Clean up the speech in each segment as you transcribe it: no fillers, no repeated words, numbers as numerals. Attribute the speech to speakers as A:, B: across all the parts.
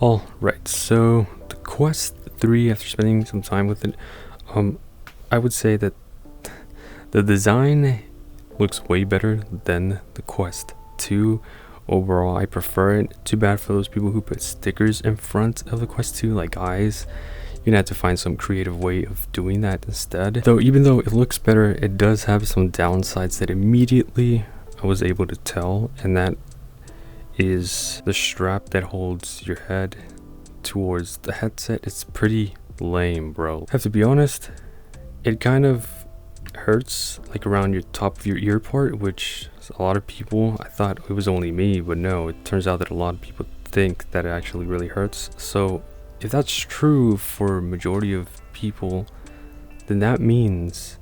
A: Alright, so the Quest 3, after spending some time with it, I would say that the design looks way better than the Quest 2. Overall, I prefer it. Too bad for those people who put stickers in front of the Quest 2, like eyes. You're gonna have to find some creative way of doing that instead. Though, even though it looks better, it does have some downsides that immediately I was able to tell, and that is the strap that holds your head towards the headset. It's pretty lame, bro. I have to be honest, it kind of hurts like around your top of your ear part, which a lot of people, I thought it was only me, but no, it turns out that a lot of people think that it actually really hurts. So if that's true for a majority of people, then that means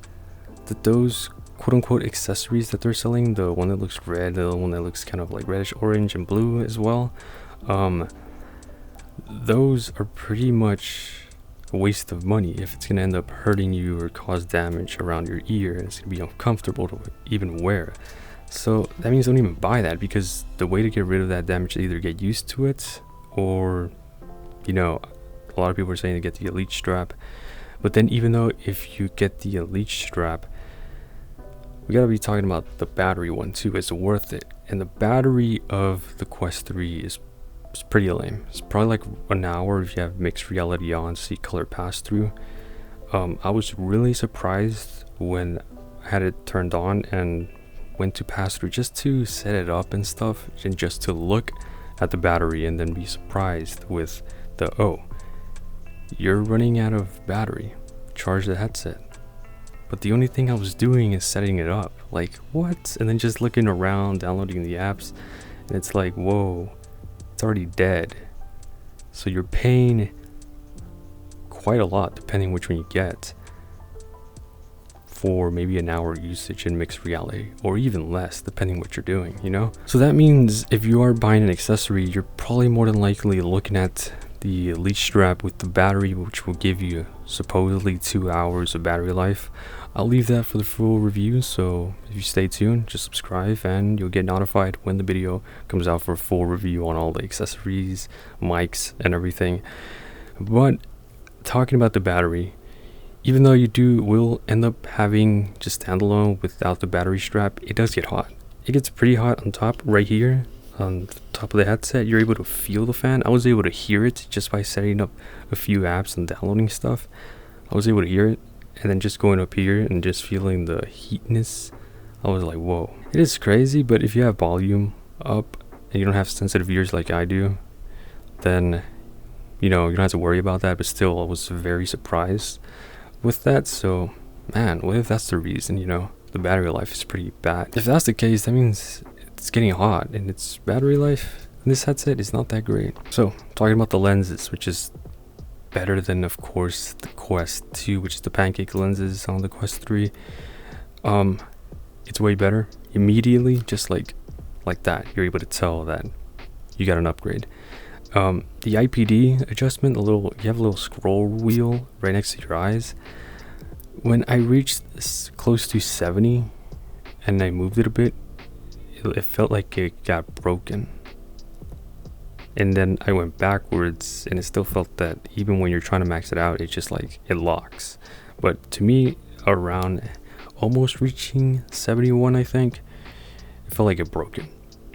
A: that those quote-unquote accessories that they're selling, the one that looks red, the one that looks kind of like reddish orange and blue as well, those are pretty much a waste of money if it's going to end up hurting you or cause damage around your ear, and it's going to be uncomfortable to even wear. So that means don't even buy that, because the way to get rid of that damage is either get used to it, or, you know, a lot of people are saying to get the Elite strap. But then even though if you get the Elite strap, we gotta be talking about the battery one too. Is it worth it? And the battery of the Quest 3 is pretty lame. It's probably like an hour if you have mixed reality on, see color pass through. I was really surprised when I had it turned on and went to pass through just to set it up and stuff, and just to look at the battery and then be surprised with the, oh, you're running out of battery, charge the headset. But the only thing I was doing is setting it up. Like, what? And then just looking around, downloading the apps, and it's like, whoa, it's already dead. So you're paying quite a lot, depending which one you get, for maybe an hour usage in mixed reality, or even less, depending what you're doing, you know? So that means if you are buying an accessory, you're probably more than likely looking at the Elite strap with the battery, which will give you supposedly 2 hours of battery life. I'll leave that for the full review, so if you stay tuned, just subscribe and you'll get notified when the video comes out for a full review on all the accessories, mics, and everything. But talking about the battery, even though you will end up having just standalone without the battery strap, it does get hot. It gets pretty hot on top right here. On the top of the headset, you're able to feel the fan. I was able to hear it just by setting up a few apps and downloading stuff. I was able to hear it, and then just going up here and just feeling the heatness, I was like, whoa. It is crazy, but if you have volume up and you don't have sensitive ears like I do, then, you know, you don't have to worry about that. But still, I was very surprised with that. So, man, what if that's the reason, you know, the battery life is pretty bad? If that's the case, that means it's getting hot, and its battery life in this headset is not that great. So, talking about the lenses, which is better than, of course, the Quest 2, which is the pancake lenses on the Quest 3. It's way better immediately, just like that. You're able to tell that you got an upgrade. The IPD adjustment, you have a little scroll wheel right next to your eyes. When I reached close to 70 and I moved it a bit, it felt like it got broken, and then I went backwards and it still felt that even when you're trying to max it out, it just like it locks. But to me, around almost reaching 71, I think, it felt like it broken.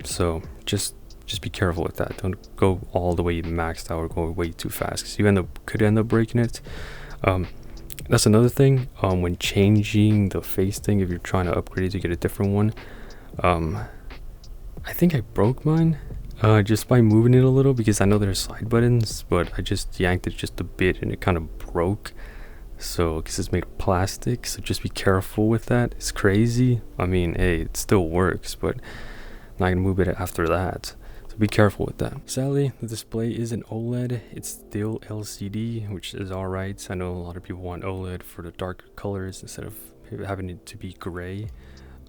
A: So just be careful with that. Don't go all the way maxed out or go way too fast, because you could end up breaking it. That's another thing, when changing the face thing, if you're trying to upgrade it to get a different one. I think I broke mine just by moving it a little, because I know there's side buttons, but I just yanked it just a bit and it kind of broke. So, because it's made of plastic, so just be careful with that. It's crazy. I mean, hey, it still works, but I'm not gonna move it after that. So be careful with that. Sadly, the display isn't OLED. It's still LCD, which is alright. I know a lot of people want OLED for the darker colors instead of having it to be gray.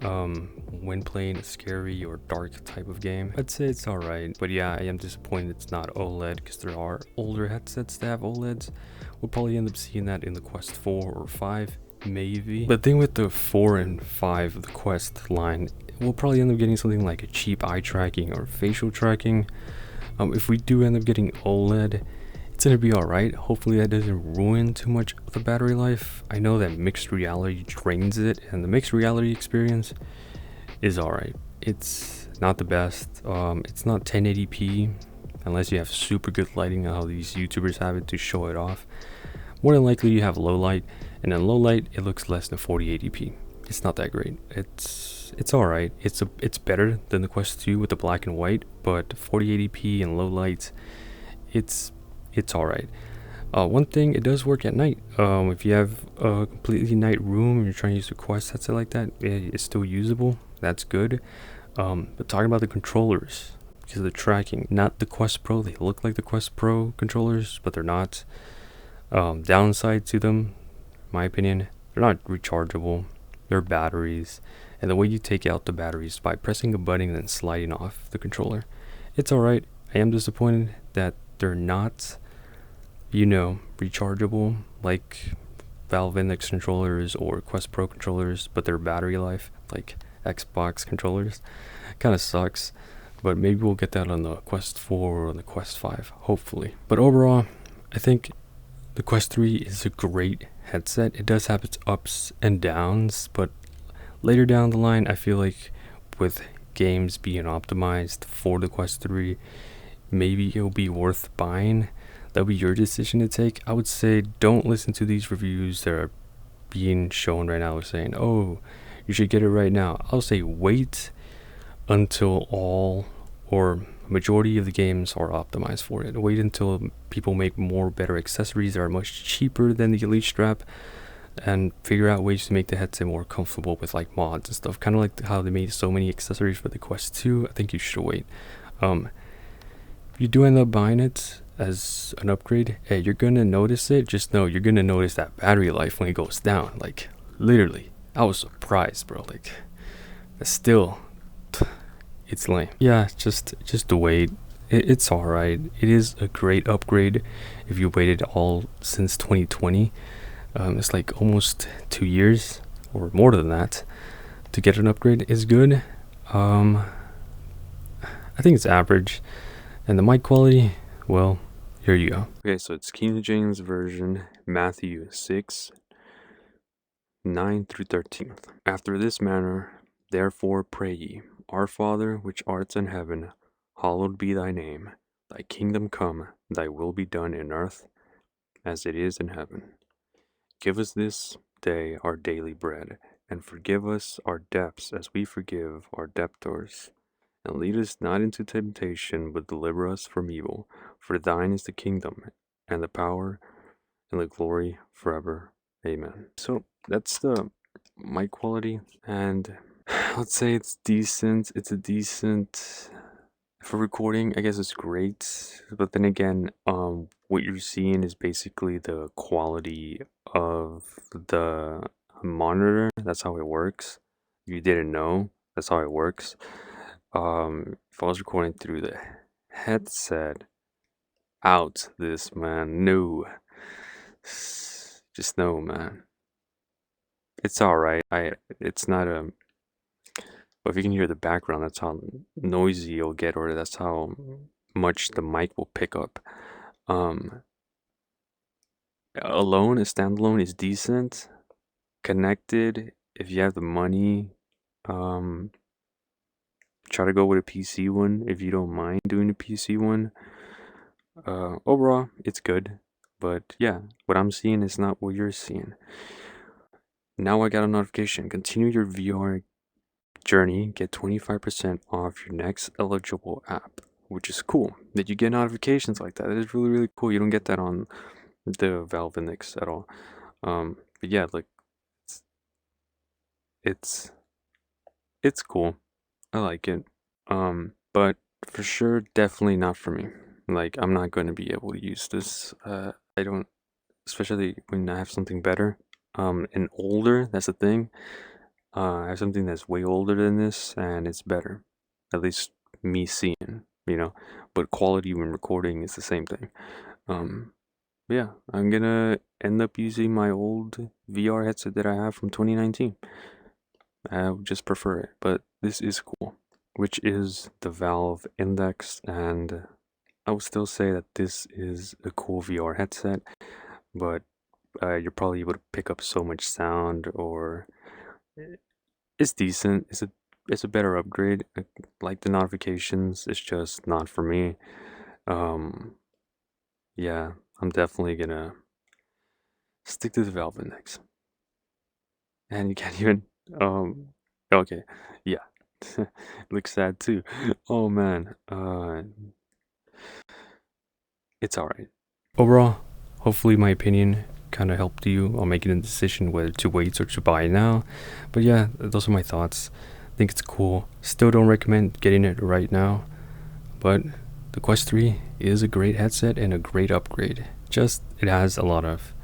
A: When playing a scary or dark type of game, I'd say it's alright. But yeah, I am disappointed it's not OLED, because there are older headsets that have OLEDs. We'll probably end up seeing that in the Quest 4 or 5, maybe. But the thing with the 4 and 5 of the Quest line, we'll probably end up getting something like a cheap eye tracking or facial tracking. If we do end up getting OLED, it's gonna be alright. Hopefully that doesn't ruin too much of the battery life. I know that mixed reality drains it, and the mixed reality experience is alright. It's not the best. It's not 1080p unless you have super good lighting, how these YouTubers have it to show it off. More than likely you have low light, and in low light it looks less than 4080p. It's not that great. It's alright. It's better than the Quest 2 with the black and white, but 4080p and low lights, it's alright. One thing, it does work at night. If you have a completely night room and you're trying to use a Quest headset like that, it's still usable. That's good. But talking about the controllers, because of the tracking, not the Quest Pro. They look like the Quest Pro controllers, but they're not. Downside to them, in my opinion, they're not rechargeable. They're batteries, and the way you take out the batteries by pressing a button and then sliding off the controller. It's alright. I am disappointed that they're not, rechargeable like Valve Index controllers or Quest Pro controllers, but their battery life, like Xbox controllers, kind of sucks. But maybe we'll get that on the Quest 4 or on the Quest 5, hopefully. But overall, I think the Quest 3 is a great headset. It does have its ups and downs, but later down the line, I feel like with games being optimized for the Quest 3, maybe it'll be worth buying. That'll be your decision to take. I would say don't listen to these reviews that are being shown right now saying, oh, you should get it right now. I'll say wait until all or majority of the games are optimized for it. Wait until people make more better accessories that are much cheaper than the Elite Strap, and figure out ways to make the headset more comfortable with like mods and stuff. Kind of like how they made so many accessories for the Quest 2. I think you should wait. If you do end up buying it as an upgrade, hey, you're gonna notice it. Just know you're gonna notice that battery life when it goes down. Like literally, I was surprised, bro. Like, still, it's lame. Yeah, just wait. It's alright. It is a great upgrade if you waited all since 2020. It's like almost 2 years or more than that to get an upgrade is good. I think it's average, and the mic quality, well, here you go. Okay, so it's King James Version, Matthew 6:9-13. After this manner, therefore pray ye, Our Father which art in heaven, hallowed be thy name. Thy kingdom come, thy will be done in earth as it is in heaven. Give us this day our daily bread, and forgive us our debts as we forgive our debtors. And lead us not into temptation, but deliver us from evil. For thine is the kingdom, and the power, and the glory forever. Amen. So that's the mic quality, and let's say it's decent. It's a decent for recording. I guess it's great, but then again, what you're seeing is basically the quality of the monitor. That's how it works. If you didn't know, that's how it works. If I was recording through the headset, out this, man, no, just no, man. It's all right. It's not a. But if you can hear the background, that's how noisy you'll get, or that's how much the mic will pick up. Alone, a standalone is decent. Connected, if you have the money, try to go with a PC one if you don't mind doing a PC one. Overall, it's good, but yeah, what I'm seeing is not what you're seeing. Now I got a notification. Continue your VR journey. Get 25% off your next eligible app, which is cool. That you get notifications like that. That is really, really cool. You don't get that on the Valve Index at all. But yeah, like it's cool. I like it. But for sure, definitely not for me. Like, I'm not going to be able to use this. I don't, especially when I have something better. And older, that's the thing. I have something that's way older than this, and it's better. At least me seeing, But quality when recording is the same thing. Yeah, I'm gonna end up using my old VR headset that I have from 2019. I would just prefer it, but this is cool, which is the Valve Index, and I would still say that this is a cool VR headset, but you're probably able to pick up so much sound, or eh, it's decent. It's a better upgrade. Like the notifications, it's just not for me. Um, yeah, I'm definitely gonna stick to the Valve Index. And you can't even okay. Yeah. Looks sad too. Oh man. It's alright. Overall, hopefully my opinion kind of helped you on making a decision whether to wait or to buy now. But yeah, those are my thoughts. I think it's cool. Still don't recommend getting it right now, but the Quest 3 is a great headset and a great upgrade. Just it has a lot of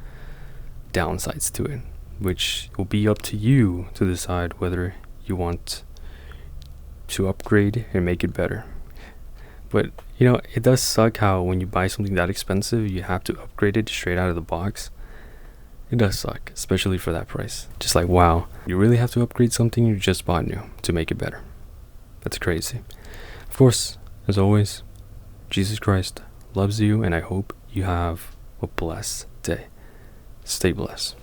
A: downsides to it, which will be up to you to decide whether you want to upgrade and make it better. But it does suck how when you buy something that expensive, you have to upgrade it straight out of the box. It does suck, especially for that price. Just like, wow, you really have to upgrade something you just bought new to make it better. That's crazy. Of course, as always, Jesus Christ loves you, and I hope you have a blessed day. Stay blessed.